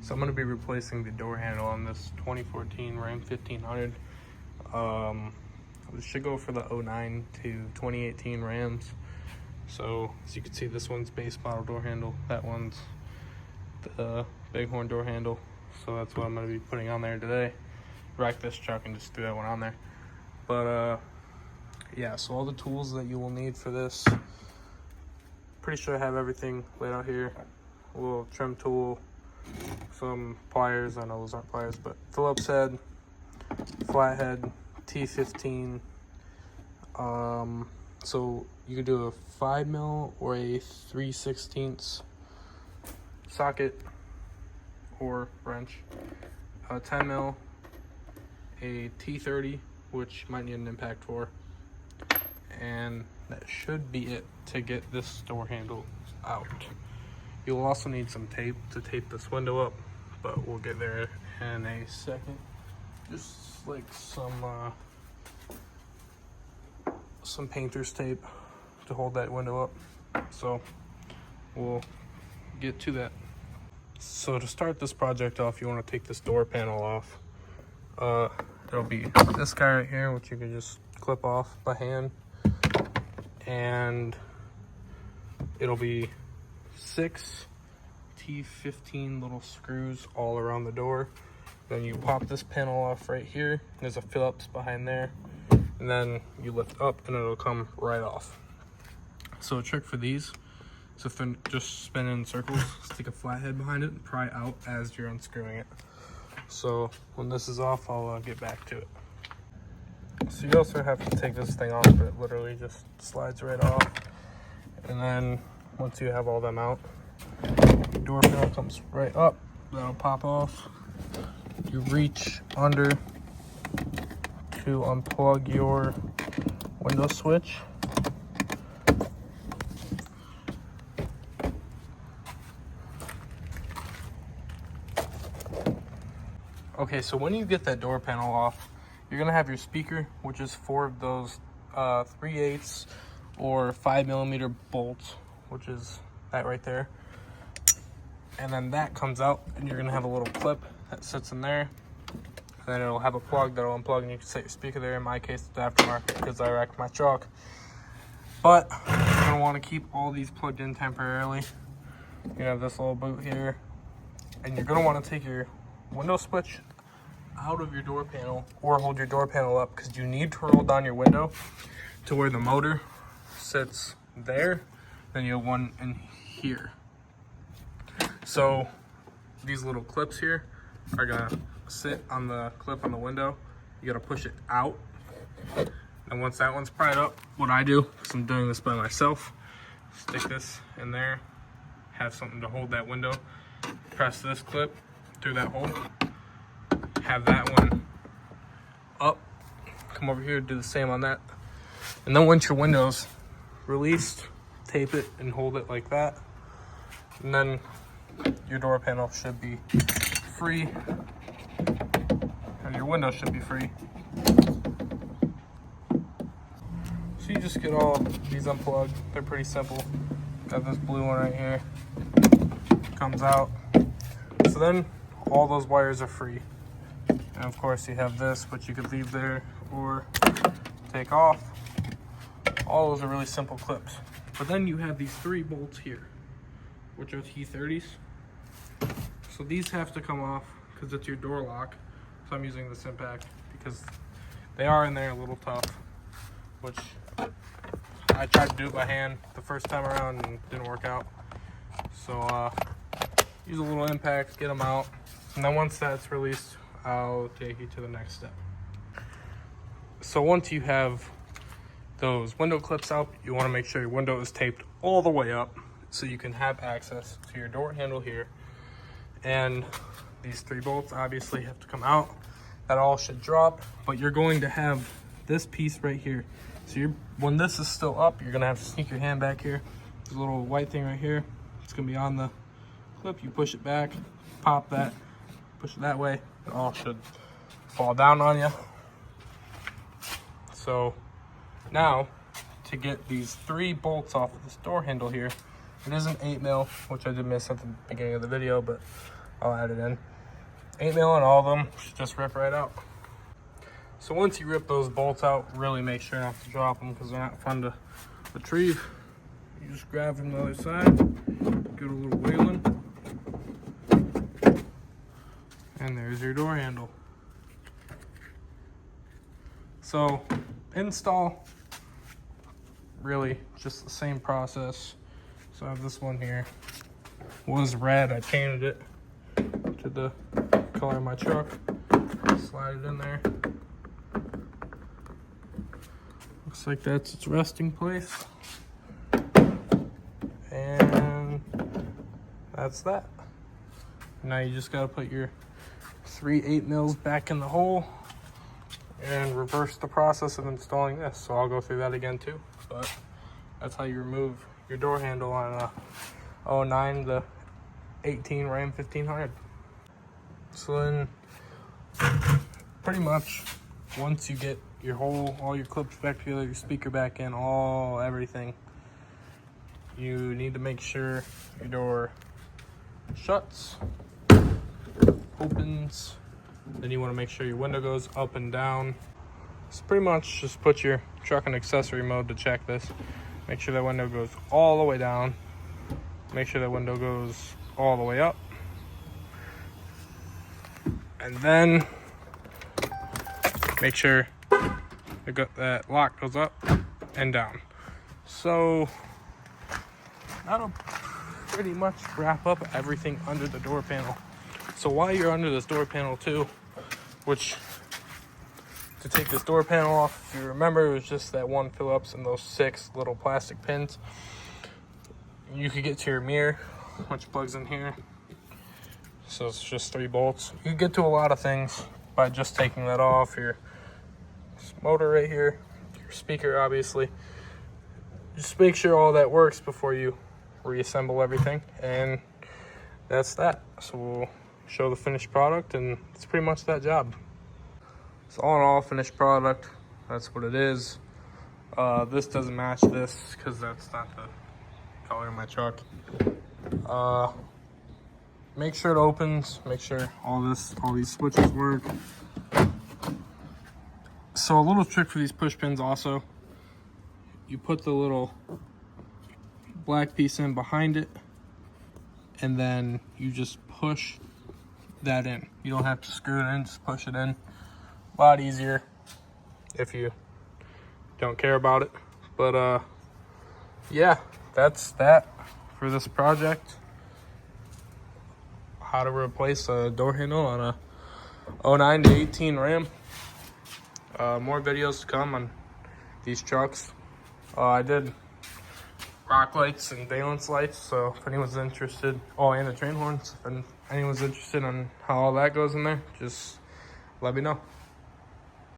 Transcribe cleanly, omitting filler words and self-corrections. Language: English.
So I'm going to be replacing the door handle on this 2014 Ram 1500. This should go for the 09 to 2018 Rams. So as you can see, this one's base model door handle, that one's the Bighorn door handle. So that's what I'm going to be putting on there today. Rack this truck and just threw that one on there. But yeah, so all the tools that you will need for this, pretty sure I have everything laid out here. A little trim tool, some pliers, I know those aren't pliers, but Phillips head, flathead, T15. So you could do a 5mm or a 3/16 socket or wrench, a 10mm, a T30, which you might need an impact for, and that should be it to get this door handle out. You'll also need some tape to tape this window up, but we'll get there in a second. Just like some painter's tape to hold that window up. So we'll get to that. So to start this project off, you want to take this door panel off. It'll be this guy right here, which you can just clip off by hand, and it'll be 6 T15 little screws all around the door. Then you pop this panel off right here. There's a Phillips behind there, and then you lift up and it'll come right off. So a trick for these is if they're just spinning in circles, stick a flathead behind it and pry out as you're unscrewing it. So when this is off, I'll get back to it. So you also have to take this thing off, but it literally just slides right off. And then once you have all them out, your door panel comes right up, that'll pop off. You reach under to unplug your window switch. Okay, so when you get that door panel off, you're gonna have your speaker, which is 4 of those 3/8 or 5mm bolts, which is that right there. And then that comes out, and you're gonna have a little clip that sits in there. And then it'll have a plug that'll unplug, and you can set your speaker there. In my case, it's aftermarket because I wrecked my truck. But you're gonna want to keep all these plugged in temporarily. You have this little boot here, and you're gonna want to take your window switch out of your door panel, or hold your door panel up, because you need to roll down your window to where the motor sits there. Then you have one in here. So these little clips here are gonna sit on the clip on the window. You gotta push it out, and once that one's pried up, what I do, because I'm doing this by myself, stick this in there, have something to hold that window, press this clip through that hole, have that one up, come over here, do the same on that. And then once your window's released, tape it and hold it like that, and then your door panel should be free, and your window should be free. So you just get all these unplugged. They're pretty simple. Got this blue one right here, comes out. So then all those wires are free. And of course you have this, which you could leave there or take off. All those are really simple clips. But then you have these 3 bolts here, which are T30s. So these have to come off because it's your door lock. So I'm using this impact because they are in there a little tough, which I tried to do it by hand the first time around and didn't work out. So use a little impact, get them out. And then once that's released, I'll take you to the next step. So once you have those window clips out, you want to make sure your window is taped all the way up so you can have access to your door handle here. And these 3 bolts obviously have to come out. That all should drop, but you're going to have this piece right here. So when this is still up, you're gonna have to sneak your hand back here. There's a little white thing right here. It's gonna be on the clip. You push it back, pop that, push it that way. It all should fall down on you. So now, to get these 3 bolts off of this door handle here, it is an 8mm, which I did miss at the beginning of the video, but I'll add it in. 8mm on all of them, just rip right out. So once you rip those bolts out, really make sure not to drop them because they're not fun to retrieve. You just grab from the other side, get a little wheeling, and there's your door handle. So install, really just the same process. So I have this one here, was red, I painted it to the color of my truck, slide it in there. Looks like that's its resting place. And that's that. Now you just gotta put your 3 8mm back in the hole and reverse the process of installing this. So I'll go through that again too, but that's how you remove your door handle on a 09 to 18 Ram 1500. So then pretty much once you get your all your clips back together, your speaker back in, everything, you need to make sure your door shuts, opens. Then you want to make sure your window goes up and down. So pretty much just put your truck in accessory mode to check this. Make sure that window goes all the way down. Make sure that window goes all the way up. And then make sure that lock goes up and down. So that'll pretty much wrap up everything under the door panel. So while you're under this door panel too, which to take this door panel off, if you remember, it was just that one Phillips and those 6 little plastic pins. You could get to your mirror, which plugs in here. So it's just 3 bolts. You can get to a lot of things by just taking that off. Your motor right here, your speaker obviously. Just make sure all that works before you reassemble everything, and that's that. So we'll show the finished product, and it's pretty much that job. So all in all, finished product, that's what it is. This doesn't match this because that's not the color of my truck. Make sure it opens, make sure all these switches work. So a little trick for these push pins also, you put the little black piece in behind it, and then you just push that in. You don't have to screw it in, just push it in. A lot easier if you don't care about it. But yeah, that's that for this project. How to replace a door handle on a 09 to 18 Ram. More videos to come on these trucks. I did rock lights and valence lights, so if anyone's interested, and the train horns, if anyone's interested on how all that goes in there, just let me know.